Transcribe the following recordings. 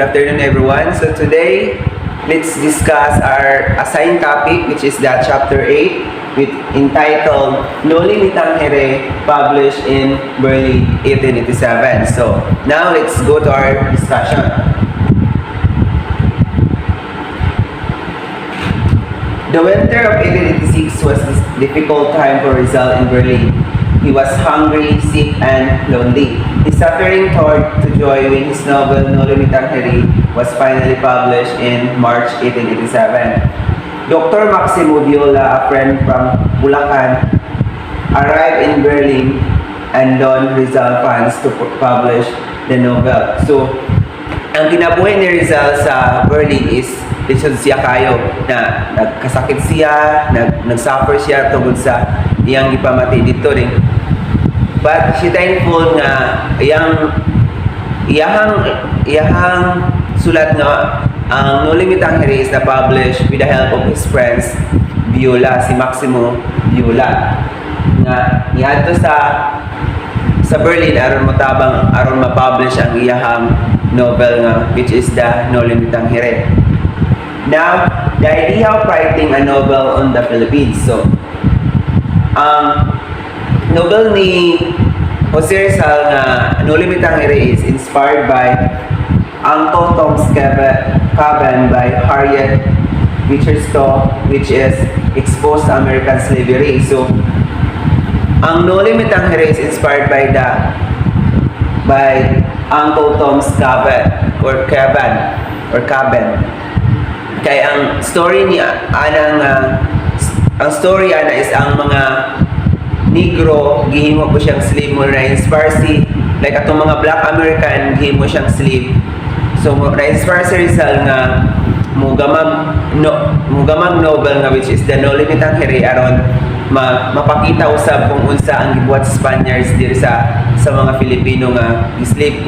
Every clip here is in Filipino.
good afternoon everyone. So today, let's discuss our assigned topic, which is that chapter 8, with entitled Noli Me Tangere, published in Berlin 1887. So now let's go to our discussion. The winter of 1886 was a difficult time for Rizal in Berlin. He was hungry, sick, and lonely. His suffering turned to joy when his novel Noli Me Tangere was finally published in March 1887. Dr. Maximo Viola, a friend from Bulacan, arrived in Berlin and loaned Rizal funds to publish the novel. So, ang kinabuhi ni Rizal sa Berlin is lisod siya kayo na nagkasakit siya, nagsuffer siya tungkol sa iyang ipamati dito rin. But she thankful nga iyahang sulat nga ang Noli Me Tangere is na published with the help of his friends Viola, si Maximo Viola. Nga niadto sa Berlin aron ma-publish ang iyahang novel nga which is the Noli Me Tangere. Now, the idea of writing a novel on the Philippines. So, novel ni Jose Rizal na Noli Me Tangere is inspired by Uncle Tom's Cabin by Harriet Beecher Stowe, which is exposed to American slavery. So, ang Noli Me Tangere is inspired by Uncle Tom's Cabin. Kaya ang story ni ang story is ang mga Negro, gihimo ko siyang slave mo na-inspire si, like atong mga Black American, gihimo siyang slave. So, na-inspire si Rizal nga mugamang novel nga which is the Noli Me Tangere aron mapakita usab kung unsa ang gibuhat sa Spaniards diri sa mga Filipino nga gislave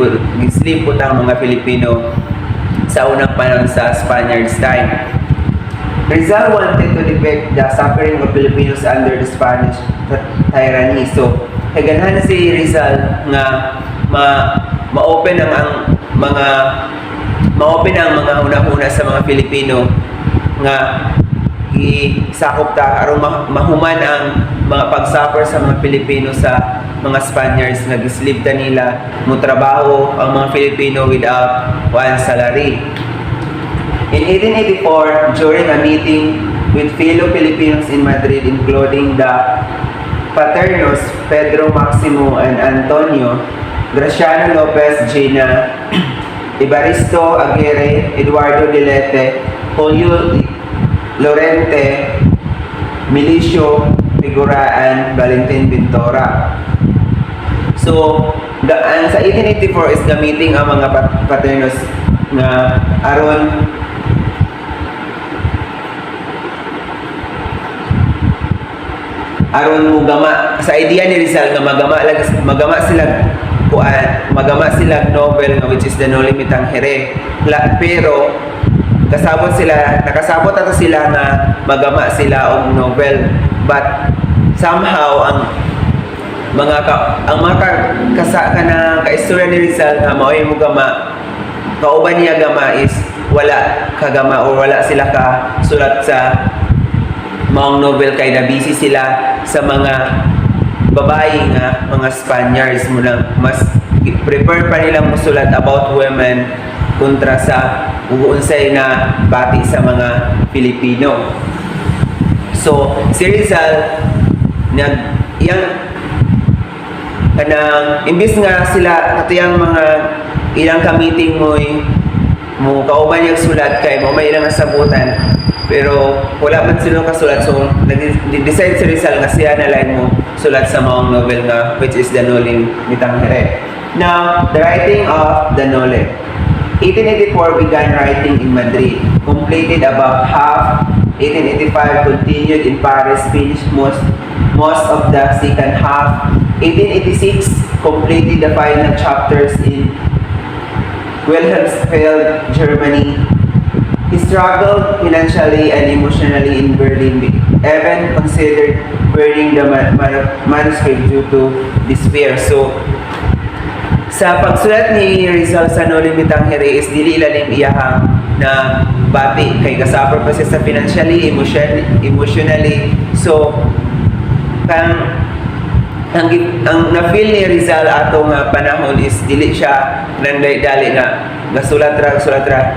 po ang mga Filipino sa unang panahon sa Spaniards time. Rizal wanted to depict the suffering of Filipinos under the Spanish tyranny. So, ganahan na si Rizal nga ma-open ang mga hunahuna sa mga Filipino nga isakop ta aron mahuman ang mga pagsuffer sa mga Pilipino sa mga Spaniards nga gislib ta nila mo trabaho ang mga Filipino without one salary. In 1884, during a meeting with fellow Filipinos in Madrid, including the Paternos, Pedro Maximo and Antonio, Graciano Lopez Gina, Evaristo Aguirre, Eduardo Dilete, Julio Lorente, Milicio Figura, and Valentin Bintora. So, sa 1884 is the meeting ang mga Paternos na aron mugama sa idea ni Rizal nga magama sila novel nga which is the Noli Me Tangere, pero nakasabot ato sila nga magama sila og novel, but somehow ang mga kaistorya ni Rizal nga mao'y mugama kauban niya gama is wala kagama o wala sila ka sulat sa mga novel kay na busy sila sa mga babae nga mga Spaniards mo lang mas prefer pa nilang musulat about women kontra sa uunsay na bati sa mga Pilipino. So si Rizal imbis nga sila katiyang mga ilang ka-meeting mo kauban yung sulat kay mo may ilang nasabutan pero wala man sila kasulat, so nag-decide si Rizal nga siya na line mo sulat sa mga novel nga which is the Noli Me Tangere. Now, the writing of the Noli. 1884 began writing in Madrid, completed about half. 1885 continued in Paris, finished most of the second half. 1886 completed the final chapters in Wilhelmsfeld, Germany. He struggled financially and emotionally in Berlin, even considered burning the manuscript due to despair. So, Sa pagsulat ni Rizal sa No Limitang Here is dili ilalim iyahang na bati kay kasapor pa siya sa financially, emotionally. So ang na-feel ni Rizal atong panahon is dili siya nanday-dali na gasulat ra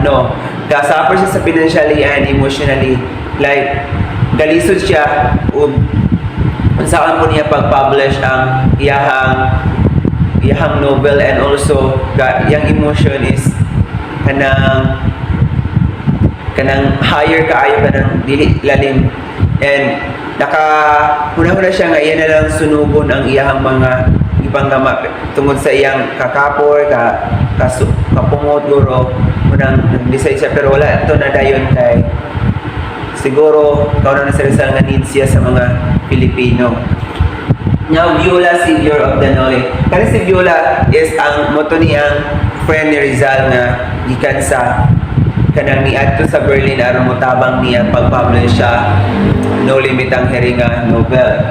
no, kasapor siya sa financially and emotionally, like galisod siya ug unsaan po niya pag-publish ang iyahang novel, and also yang emotion is kanang higher kaayo, kanang dili lalim, and huna siya nga iyan na lang sunugon ang iyahang mga ipanggama tungod sa iyang kakapor kapungot guro unang decide siya, pero wala ito na dayon kay siguro kauna na sa Rizal nga needs siya sa mga Pilipino. Now, Viola, Savior of the Noy. Kasi si Viola is ang moto niyang friend ni Rizal nga gikan sa kanang niadto sa Berlin aron motabang niya pag-publish siya No Limitang Here nga novel.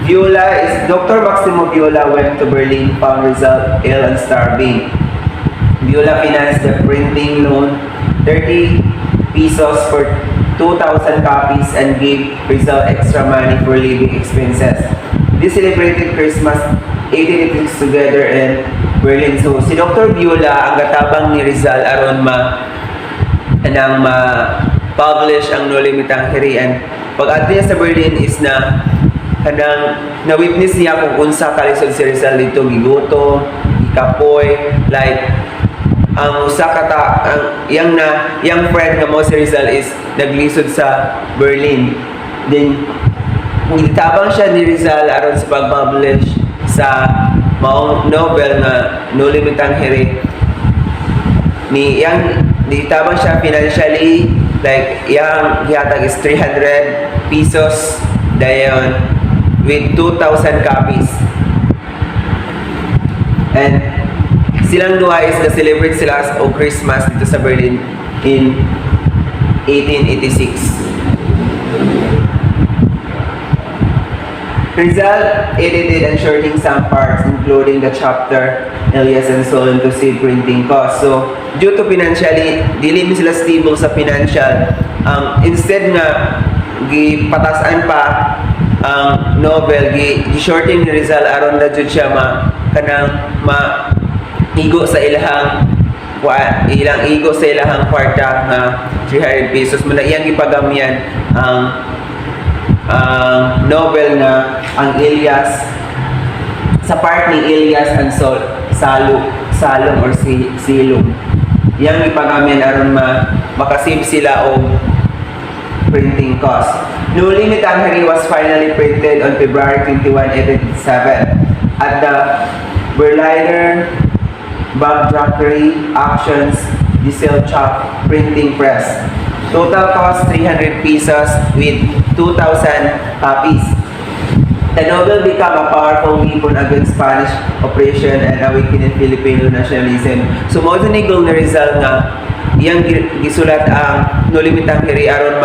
Viola is Dr. Maximo Viola went to Berlin, found Rizal ill and starving. Viola financed the printing loan 30 pesos for 2,000 copies and gave Rizal extra money for living expenses. They celebrated Christmas 1886 together in Berlin. So si Dr. Viola ang gatabang ni Rizal aron ma-publish ang No Limitang Here, and pag-adto niya sa Berlin is na-witness niya kung unsa kalisod si Rizal dito, gigutom, ikapoy, like ang yang friend nga mo si Rizal is naglisod sa Berlin. Then itabang siya ni Rizal aron sa pag-publish sa maong novel nga No Limitang Here. Itabang siya financially, like yang gihatag is 300 pesos dayon with 2,000 copies. And silang duha is na-celebrate sila o Christmas dito sa Berlin in 1886. Rizal edited and shortening some parts, including the chapter Elias and Solon to save printing costs. So, due to financially, dili mi sila stable sa financial. Instead nga, gipatasan pa ang novel, gi-shorting ni Rizal aron na jud siya igo sa ilang igo sa ilahang kwarta nga 300 pesos mo na iyang ipagamyan ang novel na ang Elias sa part ni Elias and Salom or Silum. Iyang ipagamyan aron makasave sila og printing cost. No Limitang Here was finally printed on February 21, 1887 at the Berliner Bankdruckery Actions Diesel Chop Printing Press. Total cost 300 pesos with 2,000 copies. The novel became a powerful weapon against Spanish oppression and awakening Filipino nationalism. So mo ni Gol na Rizal nga iyang gisulat ang No Limitang Here aron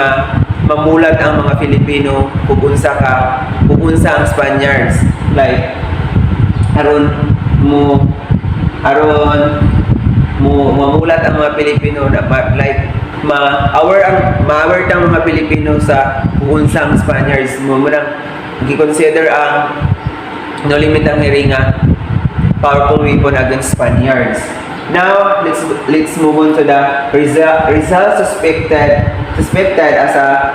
mamulat ang mga Filipino kung unsa ang Spaniards, like aron mamulat ang mga Pilipino na like ma-aware ang mga Pilipino sa kung unsa ang Spaniards. Mo nang gi-consider ang No Limitang Here nga powerful weapon against Spaniards. Now, let's move on to the Rizal suspected as a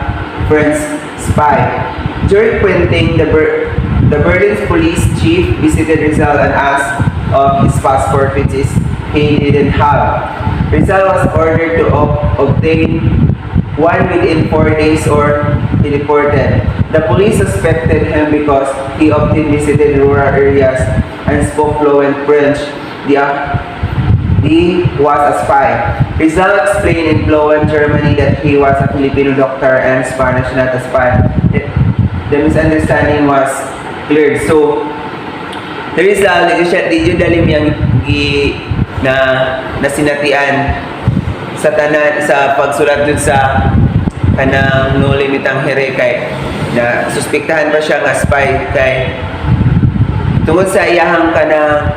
French spy. During printing, the Berlin's police chief visited Rizal and asked of his passport, which he didn't have. Rizal was ordered to obtain one within 4 days or he deported. The police suspected him because he often visited rural areas and spoke fluent French. He was a spy. Rizal explained in fluent Germany that he was a Filipino doctor and Spanish, not a spy. The misunderstanding was cleared. So, Rizal, did you dalim yang na sinatian sa pagsulat dun sa kanang No Limitang Here kay na suspektahan pa siya nga spy kay tungod sa iyahang kanang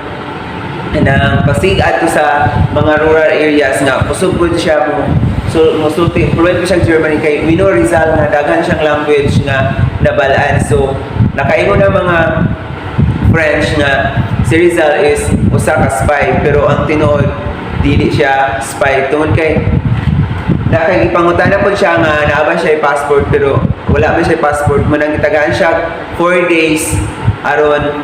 nang pasig-ad to sa mga rural areas nga kusog po siya mo musulti fluent po siyang German kay we know Rizal nga daghan siyang language nga nabalaan. So nakaingon na mga French nga si Rizal is usa ka spy, pero ang tinuod dili siya spy tungod kay nakagipangutana po siya nga naaba siya passport pero wala man siya passport. Manang gitagaan siya 4 days aron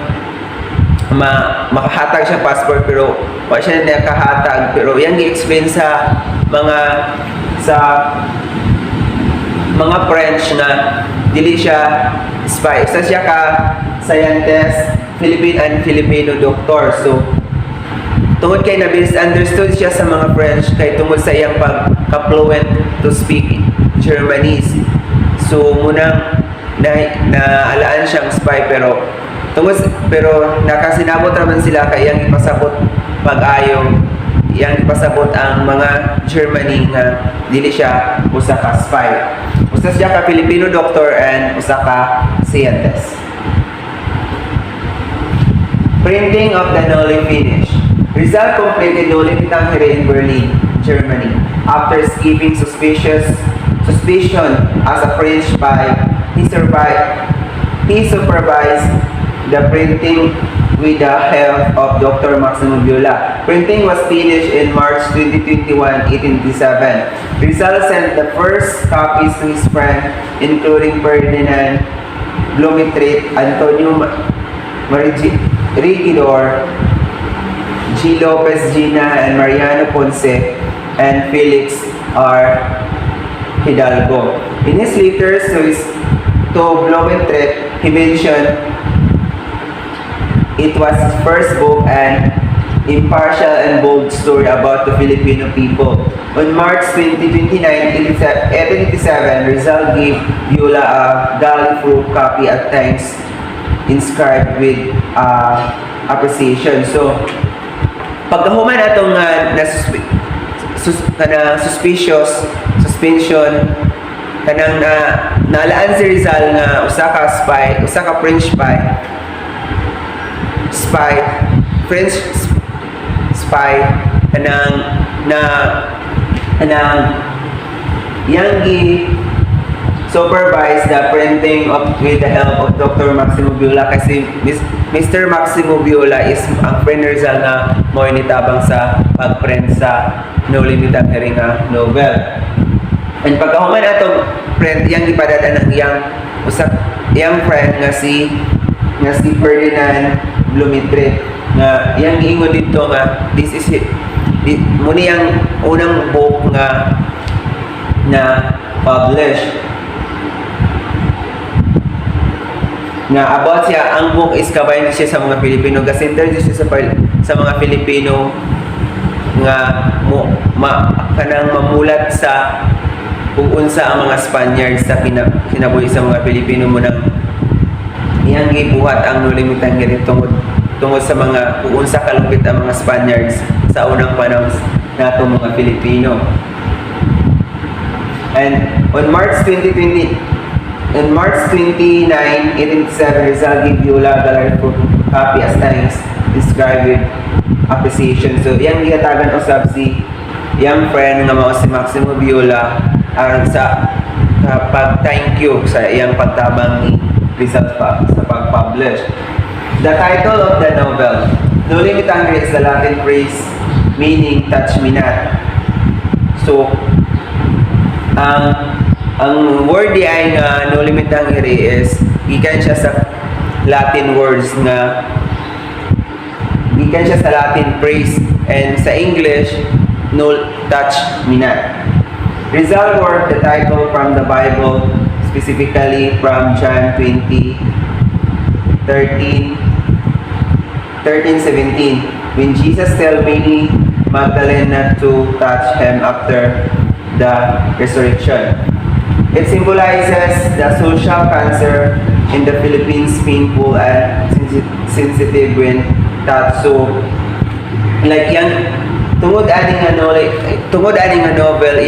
makahatag siya passport pero wala siya nakahatag. Pero yang gi-explain sa mga French na dili siya spy. Isa siya ka scientist, Philippine and Filipino doctor. So tungod kay na-misunderstood siya sa mga French kay tungod sa iyang pagka-fluent to speak Germanese. So munang naalaan siyang spy pero nakasinabot naman sila kay iyang ipasabot pag-ayo, iyang ipasabot ang mga Germany nga dili siya usa ka spy. Usa siya ka Filipino doctor and usa ka scientist. Printing of the Noli finish. Rizal completed Noli Me Tangere in Berlin, Germany, after escaping suspicion as a French spy. He supervised the printing with the help of Dr. Maximo Viola. Printing was finished in March 2021, 1887. Rizal sent the first copies to his friend, including Ferdinand Blumentritt, Antonio Regidor, G. Lopez Gina, and Mariano Ponce, and Felix R. Hidalgo. In his letters to Blumentritt, he mentioned it was his first book and impartial and bold story about the Filipino people. On March 29, 1887, Rizal gave Viola a galley-proof copy at thanks inscribed with appreciation. So, pagkahuman atong suspension kanang naalaan si Rizal nga usa ka French French spy kanang yang supervise the printing with the help of Dr. Maximo Viola kasi Mr. Maximo Viola is ang friend ni Rizal na mo initabang sa pagprint sa Noli Me Tangere nga novel. And pagkahuman atong print yang ipadada ng iyang friend nga si Ferdinand Blumentritt nga iyang giingon dito nga this is it. Muni ang unang book na published nga about siya. Ang book is kabayan siya sa mga Pilipino, gasinter siya sa mga Pilipino nga kanang mamulat sa kung unsa ang mga Spaniards sa kinabuhi sa mga Pilipino mo nang iyang gibuhat ang Noli Me Tangere tungod sa mga kung unsa kalupit ang mga Spaniards sa unang panahon nato mga Pilipino. And on March 29, 1887, Rizal gave Viola gallery for copy as thanks, described with appreciation. So, iyang gihatagan usab si iyang friend nga mao si Maximo Viola aron sa pag-thank you sa iyang pagtabang ni Rizal sa pag-publish. The title of the novel, Noli Me Tangere, is the Latin phrase meaning touch me not. So, ang word di ay nga Noli Me Tangere is gikan siya sa Latin words nga gikan siya sa Latin phrase, and sa English no touch me not. Rizal wrote the title from the Bible, specifically from John 13:17, when Jesus told Mary Magdalene not to touch him after the resurrection. It symbolizes the social cancer in the Philippines, painful and sensitive when touched. So, like tungod aning nga novel,